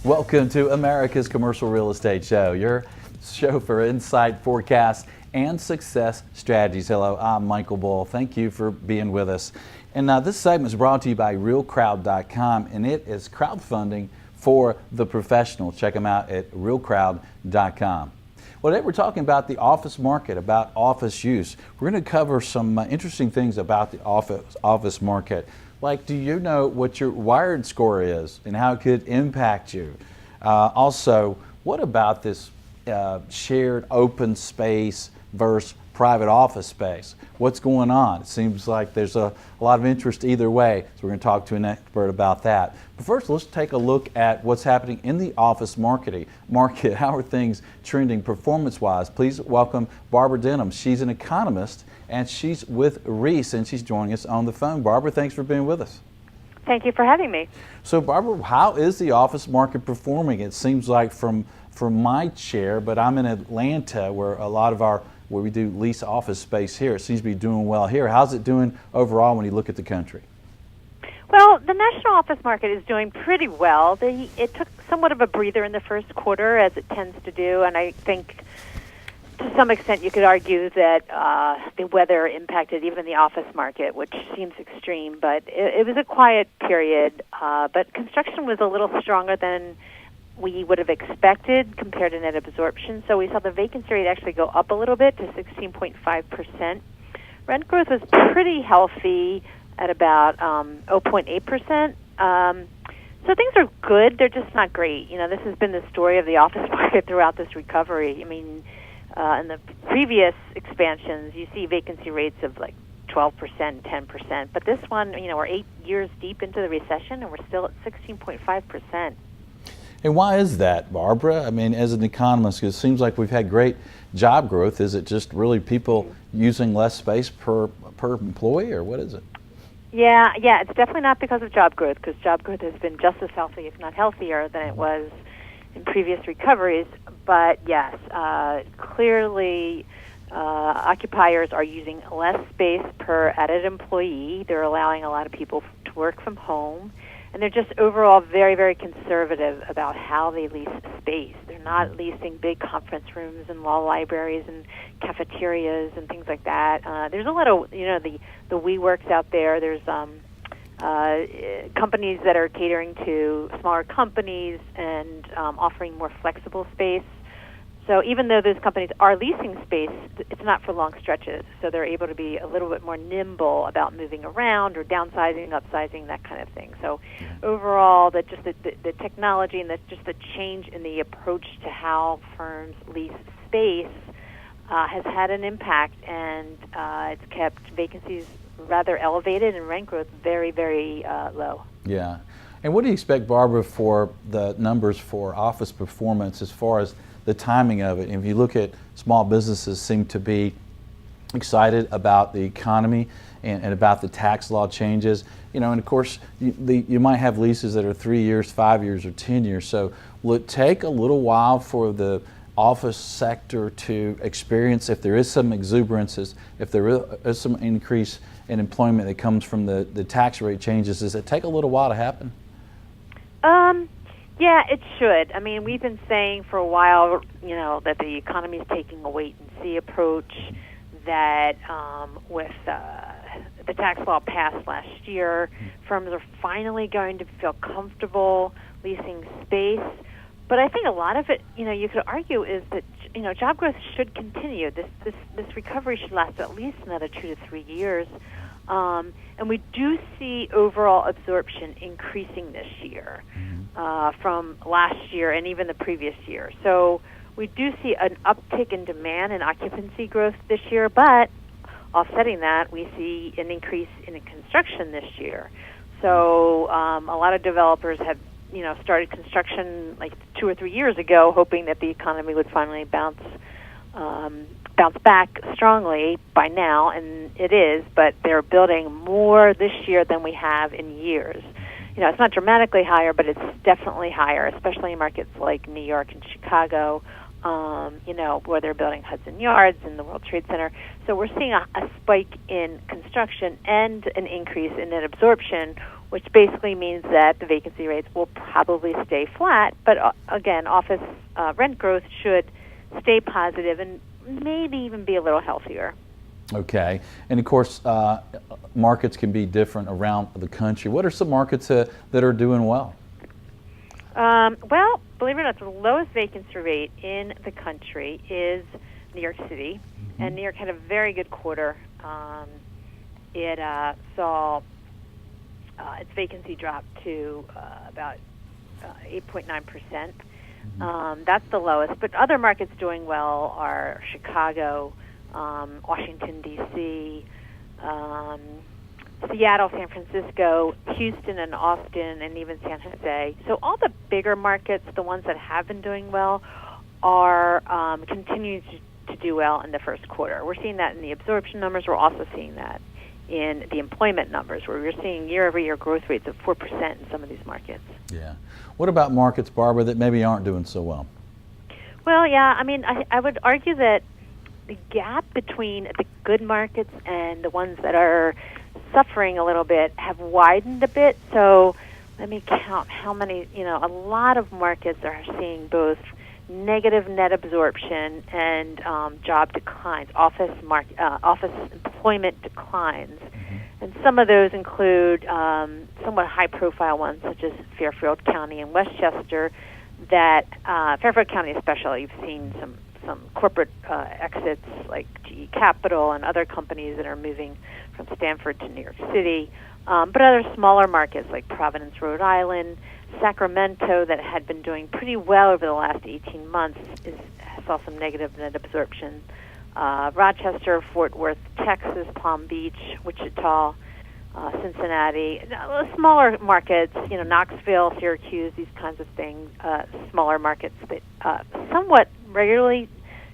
Welcome to America's Commercial Real Estate Show, your show for insight, forecast, and success strategies. Hello, I'm Michael Bull. Thank you for being with us. And this segment is brought to you by realcrowd.com, and it is crowdfunding for the professional. Check them out at realcrowd.com. Well, today we're talking about the office market, about office use. We're going to cover some interesting things about the office market. Like, do you know what your wired score is and how it could impact you? Also, what about this shared open space versus private office space? What's going on? It seems like there's a lot of interest either way, so we're going to talk to an expert about that. But first, let's take a look at what's happening in the office market. How are things trending performance-wise? Please welcome Barbara Denham. She's an economist, and she's with Reese, and she's joining us on the phone. Barbara, thanks for being with us. Thank you for having me. So, Barbara, how is the office market performing? It seems like from my chair, but I'm in Atlanta, where where we do lease office space here. It seems to be doing well here. How's it doing overall when you look at the country? Well, the national office market is doing pretty well. It took somewhat of a breather in the first quarter, as it tends to do, and I think to some extent you could argue that the weather impacted even the office market, which seems extreme, but it was a quiet period. But construction was a little stronger than we would have expected compared to net absorption. So we saw the vacancy rate actually go up a little bit to 16.5%. Rent growth was pretty healthy at about 0.8%. So things are good. They're just not great. You know, this has been the story of the office market throughout this recovery. I mean, in the previous expansions, you see vacancy rates of like 12%, 10%. But this one, you know, we're 8 years deep into the recession, and we're still at 16.5%. And why is that, Barbara? I mean, as an economist, it seems like we've had great job growth. Is it just really people using less space per employee, or what is it? Yeah, it's definitely not because of job growth, because job growth has been just as healthy, if not healthier, than it was in previous recoveries. But yes, clearly occupiers are using less space per added employee. They're allowing a lot of people to work from home. And they're just overall very, very conservative about how they lease space. They're not leasing big conference rooms and law libraries and cafeterias and things like that. There's a lot of, you know, the WeWorks out there. There's companies that are catering to smaller companies and offering more flexible space. So even though those companies are leasing space, it's not for long stretches. So they're able to be a little bit more nimble about moving around or downsizing, upsizing, that kind of thing. So overall, the technology and just the change in the approach to how firms lease space has had an impact, and it's kept vacancies rather elevated and rent growth very, very low. Yeah. And what do you expect, Barbara, for the numbers for office performance as far as the timing of it? If you look at small businesses seem to be excited about the economy and about the tax law changes, you know, and of course you might have leases that are 3 years, 5 years, or 10 years. So will it take a little while for the office sector to experience, if there is some exuberances, if there is some increase in employment that comes from the tax rate changes, does it take a little while to happen? Yeah, it should. I mean, we've been saying for a while, you know, that the economy is taking a wait-and-see approach, that with the tax law passed last year, firms are finally going to feel comfortable leasing space. But I think a lot of it, you know, you could argue is that, you know, job growth should continue. This recovery should last at least another 2 to 3 years. And we do see overall absorption increasing this year from last year and even the previous year. So we do see an uptick in demand and occupancy growth this year, but offsetting that, we see an increase in construction this year. So a lot of developers have, you know, started construction like 2 or 3 years ago, hoping that the economy would finally bounce back strongly by now, and it is, but they're building more this year than we have in years. You know, it's not dramatically higher, but it's definitely higher, especially in markets like New York and Chicago. where they're building Hudson Yards and the World Trade Center. So we're seeing a spike in construction and an increase in net absorption, which basically means that the vacancy rates will probably stay flat. But again, office rent growth should stay positive and maybe even be a little healthier. Okay. And of course, markets can be different around the country. What are some markets that are doing well? Well, believe it or not, the lowest vacancy rate in the country is New York City, and New York had a very good quarter. It saw its vacancy drop to about 8.9%. That's the lowest, but other markets doing well are Chicago, Washington, D.C., Seattle, San Francisco, Houston, and Austin, and even San Jose. So all the bigger markets, the ones that have been doing well, are continuing to do well in the first quarter. We're seeing that in the absorption numbers. We're also seeing that in the employment numbers, where we're seeing year-over-year growth rates of 4% in some of these markets. Yeah. What about markets, Barbara, that maybe aren't doing so well? Well, yeah, I mean, I would argue that the gap between the good markets and the ones that are suffering a little bit have widened a bit. So let me count how many, a lot of markets are seeing both negative net absorption and job declines, office employment declines. And some of those include somewhat high-profile ones, such as Fairfield County and Westchester. That Fairfield County especially, you've seen some corporate exits like GE Capital and other companies that are moving from Stanford to New York City. But other smaller markets like Providence, Rhode Island, Sacramento, that had been doing pretty well over the last 18 months, saw some negative net absorption. Rochester, Fort Worth, Texas, Palm Beach, Wichita, Cincinnati, smaller markets, Knoxville, Syracuse, these kinds of things, smaller markets that somewhat regularly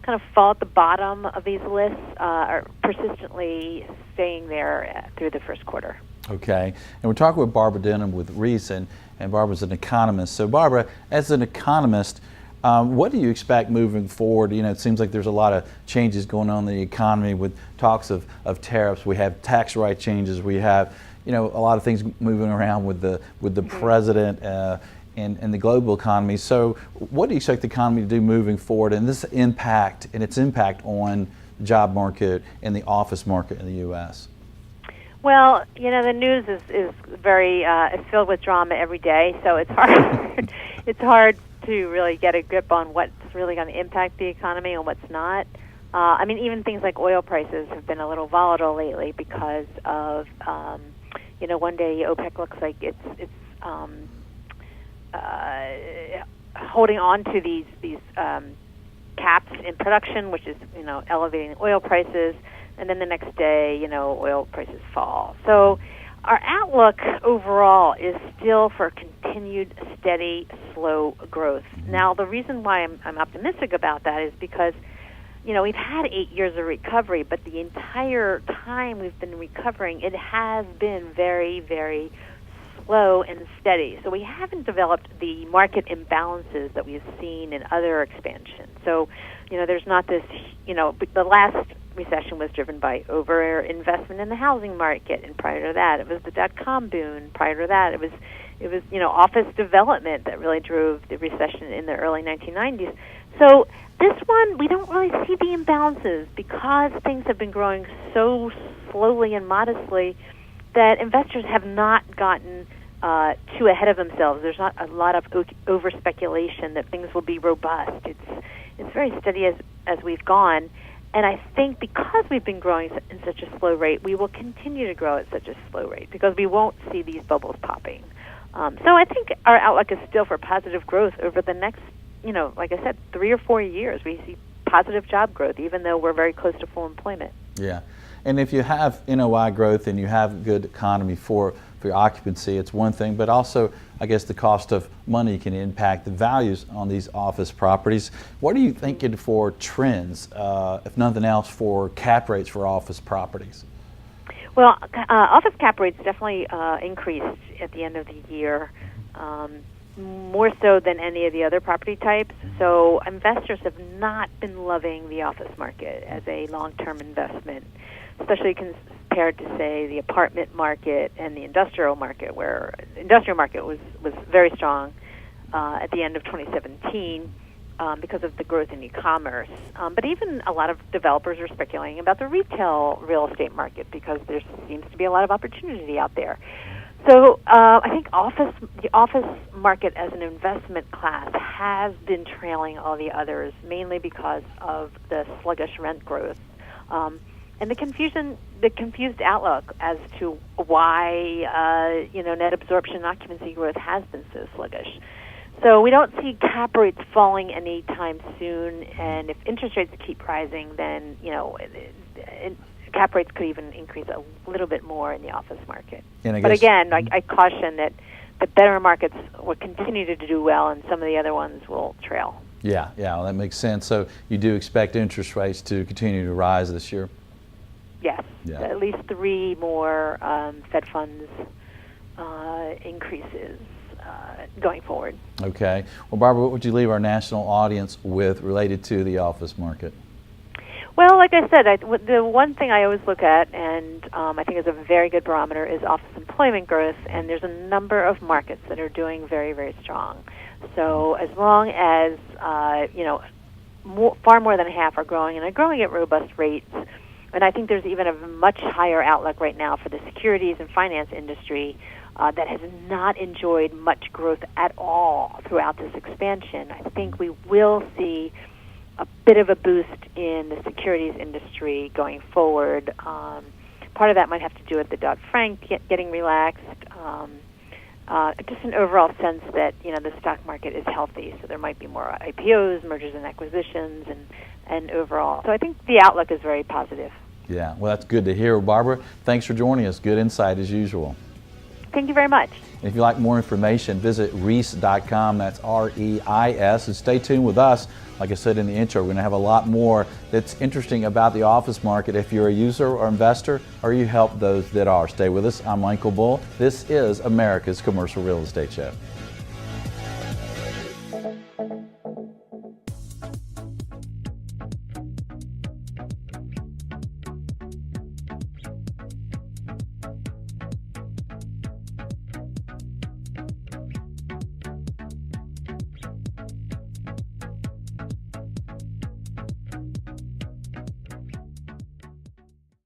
kind of fall at the bottom of these lists, are persistently staying there through the first quarter. Okay. And we're talking with Barbara Denham with Reese, and Barbara's an economist. So Barbara, as an economist, what do you expect moving forward? It seems like there's a lot of changes going on in the economy with talks of tariffs. We have tax right changes. We have, a lot of things moving around with the president and the global economy. So what do you expect the economy to do moving forward, and its impact on the job market and the office market in the U.S.? Well, the news is very it's filled with drama every day, so it's hard it's hard to really get a grip on what's really going to impact the economy and what's not. I mean, even things like oil prices have been a little volatile lately because of one day OPEC looks like it's holding on to these caps in production, which is elevating oil prices. And then the next day, oil prices fall. So our outlook overall is still for continued steady, slow growth. Now, the reason why I'm optimistic about that is because, we've had 8 years of recovery, but the entire time we've been recovering, it has been very, very slow and steady. So we haven't developed the market imbalances that we've seen in other expansions. So, there's not this, the last recession was driven by overinvestment in the housing market, and prior to that, it was the dot-com boom. Prior to that, it was office development that really drove the recession in the early 1990s. So this one, we don't really see the imbalances because things have been growing so slowly and modestly that investors have not gotten too ahead of themselves. There's not a lot of over speculation that things will be robust. It's very steady as we've gone. And I think because we've been growing in such a slow rate, we will continue to grow at such a slow rate because we won't see these bubbles popping. So I think our outlook is still for positive growth over the next, like I said, 3 or 4 years. We see positive job growth, even though we're very close to full employment. Yeah. And if you have NOI growth and you have good economy for your occupancy, it's one thing, but also, I guess, the cost of money can impact the values on these office properties. What are you thinking for trends, if nothing else, for cap rates for office properties? Well, office cap rates definitely increased at the end of the year. more so than any of the other property types. So investors have not been loving the office market as a long-term investment, especially compared to, say, the apartment market and the industrial market, where the industrial market was very strong at the end of 2017 because of the growth in e-commerce. But even a lot of developers are speculating about the retail real estate market because there seems to be a lot of opportunity out there. So I think the office market as an investment class has been trailing all the others, mainly because of the sluggish rent growth and the confused outlook as to why net absorption and occupancy growth has been so sluggish. So we don't see cap rates falling anytime soon, and if interest rates keep rising, then cap rates could even increase a little bit more in the office market. But again, I caution that the better markets will continue to do well, and some of the other ones will trail. Yeah, well, that makes sense. So you do expect interest rates to continue to rise this year? Yes, at least 3 more Fed funds increases going forward. Okay. Well, Barbara, what would you leave our national audience with related to the office market? Well, like I said, the one thing I always look at, and I think is a very good barometer, is office employment growth, and there's a number of markets that are doing very, very strong. So as long as, far more than half are growing, and are growing at robust rates, and I think there's even a much higher outlook right now for the securities and finance industry that has not enjoyed much growth at all throughout this expansion. I think we will see a bit of a boost in the securities industry going forward. Part of that might have to do with the Dodd-Frank getting relaxed, just an overall sense that the stock market is healthy, so there might be more IPOs, mergers and acquisitions, and overall. So I think the outlook is very positive. Yeah, well, that's good to hear. Barbara, thanks for joining us. Good insight as usual. Thank you very much. And if you'd like more information, visit reis.com. That's REIS. And stay tuned with us. Like I said in the intro, we're going to have a lot more that's interesting about the office market if you're a user or investor or you help those that are. Stay with us. I'm Michael Bull. This is America's Commercial Real Estate Show.